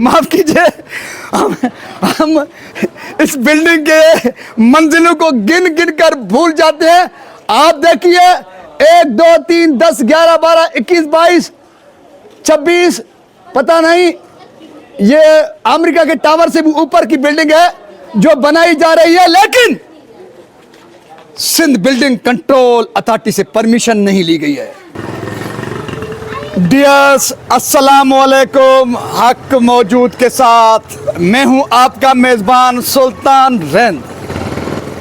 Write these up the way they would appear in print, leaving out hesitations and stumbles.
माफ कीजिए, हम इस बिल्डिंग के मंजिलों को गिन गिन कर भूल जाते हैं। आप देखिए 1 2 3 10 11 12 21 22 26 पता नहीं, ये अमेरिका के टावर से भी ऊपर की बिल्डिंग है जो बनाई जा रही है, लेकिन सिंध बिल्डिंग कंट्रोल अथॉरिटी से परमिशन नहीं ली गई है। डियर्स, अस्सलाम वालेकुम। हक मौजूद के साथ मैं हूं आपका मेजबान सुल्तान रिंद,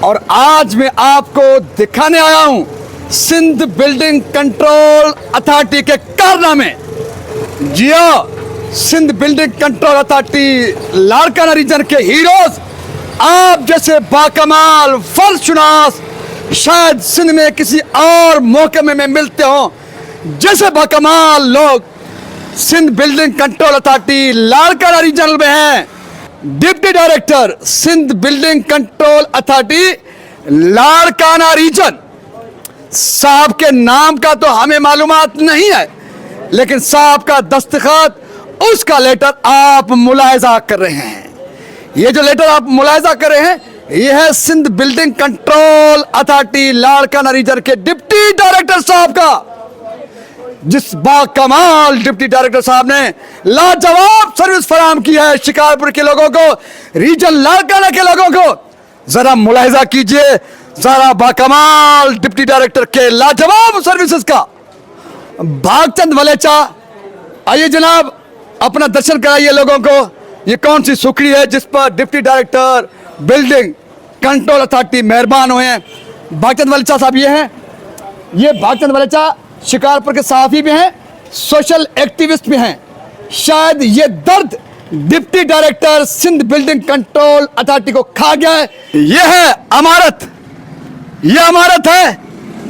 और आज मैं आपको दिखाने आया हूं सिंध बिल्डिंग कंट्रोल अथॉरिटी के कारनामे। जी हाँ, Sindh building control Authority Larkana region के हीरोज, आप जैसे बाकमाल फर्शुनास शायद सिंध में किसी और मौके में मिलते हो। जैसे बाकमाल लोग Sindh building control Authority Larkana region में हैं। Deputy director Sindh building control Authority Larkana region साहब के नाम का तो हमें मालूमात नहीं है, लेकिन साहब का दस्तखत, उसका लेटर आप मुलाहिजा कर रहे हैं। ये जो लेटर आप मुलाहिजा कर रहे हैं, ये है Sindh building control Authority Larkana region के डिप्टी डायरेक्टर साहब का। जिस बाकमाल डिप्टी डायरेक्टर साहब ने लाजवाब सर्विस फराहम की है शिकारपुर के लोगों को, रीजन लाड़काना के लोगों को। जरा मुलाहिजा कीजिए जरा बाकमाल डिप्टी डायरेक्टर के लाजवाब सर्विसेज का। भागचंद वलेचा, आइए जनाब, अपना दर्शन कराइए लोगों को। ये कौन सी सुखड़ी है जिस पर deputy director building control authority मेहरबान हुए हैं। भागचंद वलेचा साहब ये हैं। ये भागचंद वलेचा शिकारपुर के सहाफ़ी भी हैं, सोशल एक्टिविस्ट भी हैं। शायद ये दर्द deputy director Sindh building control Authority को खा गया है। ये है इमारत, ये इमारत है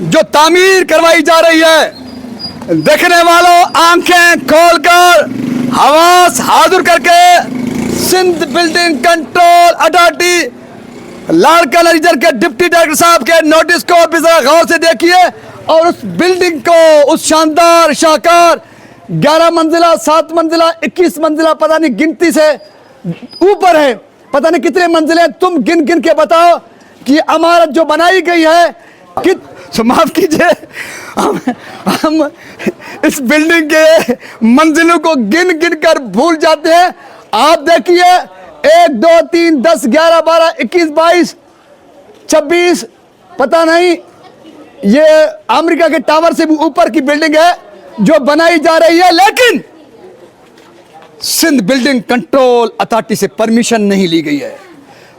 जो तामीर करवाई जा रही है। देखने वालों आंखें खोलकर हवास हाजिर करके Sindh building control Authority Larkana region के डिप्टी डायरेक्टर साहब के नोटिस को भी जरा गौर से देखिए, और उस बिल्डिंग को, उस शानदार शाहकार 11 मंजिला 7 मंजिला 21 मंजिला पता नहीं गिनती से ऊपर है, पता नहीं कितने मंजिले, तुम गिन गिन के बताओ कि इमारत जो बनाई गई है माफ कीजिए, हम इस बिल्डिंग के मंजिलों को गिन गिन कर भूल जाते हैं। आप देखिए 1 2 3 10 11 12 21 22 26 पता नहीं, ये अमेरिका के टावर से भी ऊपर की बिल्डिंग है जो बनाई जा रही है, लेकिन सिंध बिल्डिंग कंट्रोल अथॉरिटी से परमिशन नहीं ली गई है,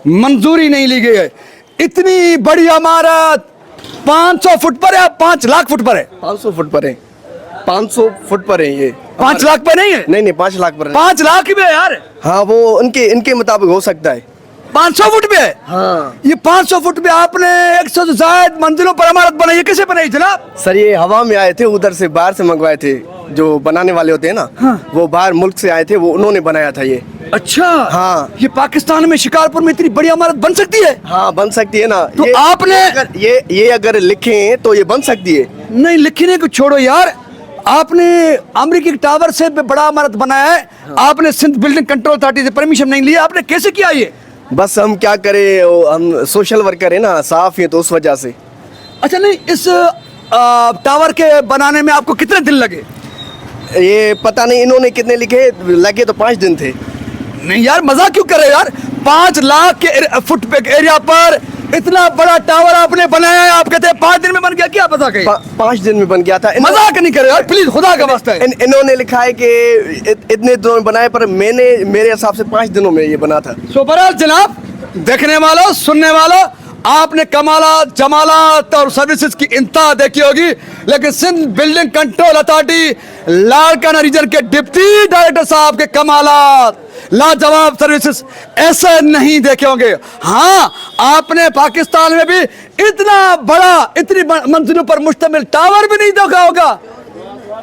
मंजूरी नहीं ली गई है। इतनी बड़ी इमारत 500 फुट पर है, 5 लाख फुट पर है, 500 फुट पर है, 500 फुट पर है। ये 5 लाख पर नहीं है? नहीं 5 लाख पर है। 5 लाख भी है यार। हाँ, वो इनके मुताबिक हो सकता है। 500 फुट पे है। हाँ, ये 500 फुट पे आपने 100 से ज्यादा मंजिलों पर इमारत बनाई है। कैसे बनाई जनाब? सर ये हवा में आए थे, उधर से बाहर से मंगवाए थे, जो बनाने वाले होते हैं ना। हाँ। वो बाहर मुल्क से आए थे, वो उन्होंने बनाया था ये। अच्छा। हाँ, ये पाकिस्तान में शिकारपुर में इतनी बड़ी इमारत बन सकती है? हाँ बन सकती है ना। तो आपने ये अगर लिखे तो ये बन सकती है। नहीं, लिखने को छोड़ो यार, आपने अमेरिकी टावर से बड़ा इमारत बनाया है। हाँ। आपने सिंध बिल्डिंग कंट्रोल अथॉरिटी से परमिशन नहीं लिया, आपने कैसे किया ये? बस हम क्या करें, हम सोशल वर्कर है ना, साफ है, तो उस वजह से। अच्छा, नहीं, इस टावर के बनाने में आपको कितने दिन लगे? ये पता नहीं इन्होंने कितने लिखे, लगे तो 5 दिन थे। नहीं यार, मजाक क्यों कर रहे हो यार? 5 लाख के फुट पे एरिया पर इतना बड़ा टावर आपने बनाया है, आप कहते हैं 5 दिन में बन गया? क्या पता कहीं 5 दिन में बन गया था। मजाक नहीं कर रहे यार, प्लीज, खुदा का वास्ता है। इन्होंने लिखा है कि इतने दिनों में बनाए, पर मेरे हिसाब से 5 दिनों में ये बना था। सो बहरहाल जनाब, देखने वालों, सुनने वालों, आपने कमालात, जमालात और सर्विसेज की इंतहा देखी होगी, लेकिन Sindh building control Authority Larkana region के डिप्टी डायरेक्टर साहब के कमालात, लाजवाब सर्विसेज ऐसे नहीं देखे होंगे। हाँ, आपने पाकिस्तान में भी इतना बड़ा, इतनी मंजिलों पर मुश्तमिल टावर भी नहीं देखा होगा,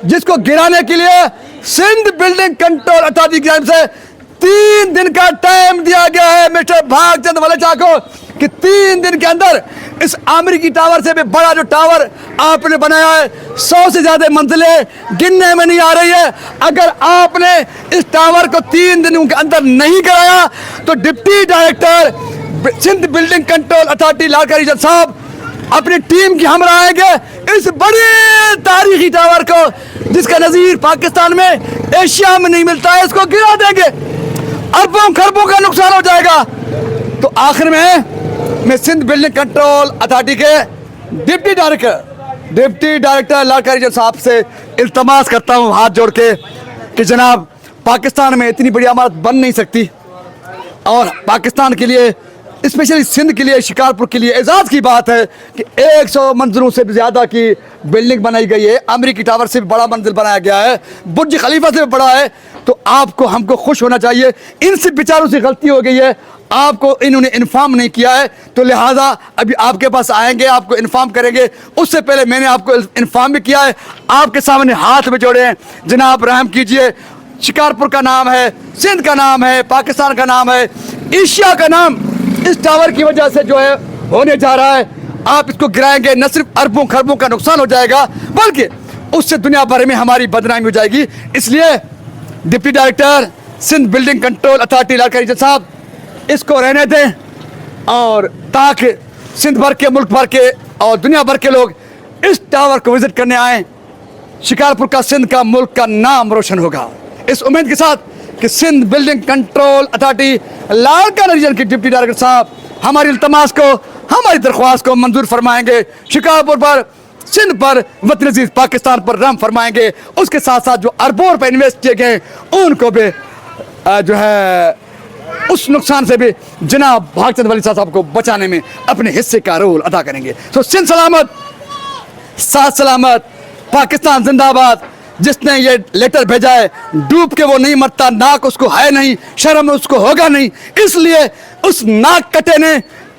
जिसको गिराने के लिए सिंध बिल्डिंग कंट्रोल अथॉरिटी की तरफ से 3 दिन का टाइम दिया गया है मिस्टर भागचंद वलेचा को, कि 3 दिन के अंदर इस अमेरिकी टावर से भी बड़ा जो टावर आपने बनाया है, 100 से ज्यादा मंजिलें गिनने में नहीं आ रही है। अगर आपने इस टावर को 3 दिनों के अंदर नहीं कराया तो deputy director Sindh building control authority लाड़का रीजन साहब अपनी टीम की हम आएंगे इस बड़े तारीखी टावर को, जिसका नजीर पाकिस्तान में, एशिया में नहीं मिलता है, इसको गिरा देंगे। अरबों खरबों का नुकसान हो जाएगा। तो आखिर में मैं सिंध बिल्डिंग कंट्रोल अथॉरिटी के डिप्टी डायरेक्टर लाड़का रीजन साहब से इल्तमास करता हूं हाथ जोड़ के कि जनाब, पाकिस्तान में इतनी बड़ी इमारत बन नहीं सकती, और पाकिस्तान के लिए, स्पेशली सिंध के लिए, शिकारपुर के लिए एजाज़ की बात है कि 100 मंजिलों से भी ज़्यादा की बिल्डिंग बनाई गई है। अमेरिकी टावर से भी बड़ा मंजिल बनाया गया है, बुर्ज खलीफा से भी बड़ा है। तो आपको, हमको खुश होना चाहिए। इनसे बेचारों से गलती हो गई है, आपको इन्होंने इन्फॉर्म नहीं किया है, तो लिहाजा अभी आपके पास आएंगे, आपको इन्फॉर्म करेंगे। उससे पहले मैंने आपको इन्फॉर्म भी किया है, आपके सामने हाथ में जोड़े हैं। जनाब रहम कीजिए, शिकारपुर का नाम है, सिंध का नाम है, पाकिस्तान का नाम है, एशिया का नाम इस टावर की वजह से जो है होने जा रहा है। आप इसको गिराएंगे, न सिर्फ अरबों खरबों का नुकसान हो जाएगा, बल्कि उससे दुनिया भर में हमारी बदनामी हो जाएगी। इसलिए deputy director Sindh building control authority लाड़का रीजन साहब, इसको रहने दें, और ताकि सिंध भर के, मुल्क भर के और दुनिया भर के लोग इस टावर को विजिट करने आए। शिकारपुर का, सिंध का, मुल्क का नाम रोशन होगा। इस उम्मीद के साथ कि सिंध बिल्डिंग कंट्रोल अथॉरिटी लाड़का रीजन के डिप्टी डायरेक्टर साहब हमारी इल्तमास को, हमारी दरख्वास्त को मंजूर फरमाएंगे। शिकारपुर पर, सिंध पर, वतन अजीज पाकिस्तान पर रहम फरमाएंगे। उसके साथ साथ जो अरबों रुपए इन्वेस्ट किए गए उनको भी जो है उस नुकसान से भी जनाब भागचंद वली साहब को बचाने में अपने हिस्से का रोल अदा करेंगे। तो सिंध सलामत, साथ सलामत, पाकिस्तान जिंदाबाद। जिसने ये लेटर भेजा है, डूब के वो नहीं मरता, नाक उसको है नहीं, शर्म उसको होगा नहीं। इसलिए उस नाक कटे ने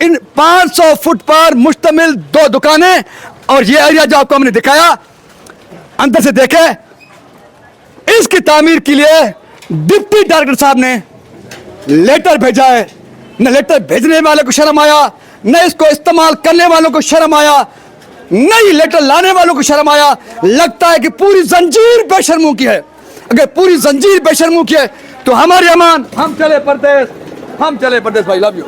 इन 500 फुट पर मुश्तमिल 2 दुकानें और ये एरिया जो आपको हमने दिखाया, अंदर से देखे, इसकी तामीर के लिए डिप्टी डायरेक्टर साहब ने लेटर भेजा है। न लेटर भेजने वाले को शर्म आया, न इसको इस्तेमाल करने वालों को शर्म आया, नहीं लेटर लाने वालों को शर्म आया। लगता है कि पूरी जंजीर बेशर्मों की है। अगर पूरी जंजीर बेशर्मों की है तो हमारी अमान, हम चले परदेश भाई, लव यू।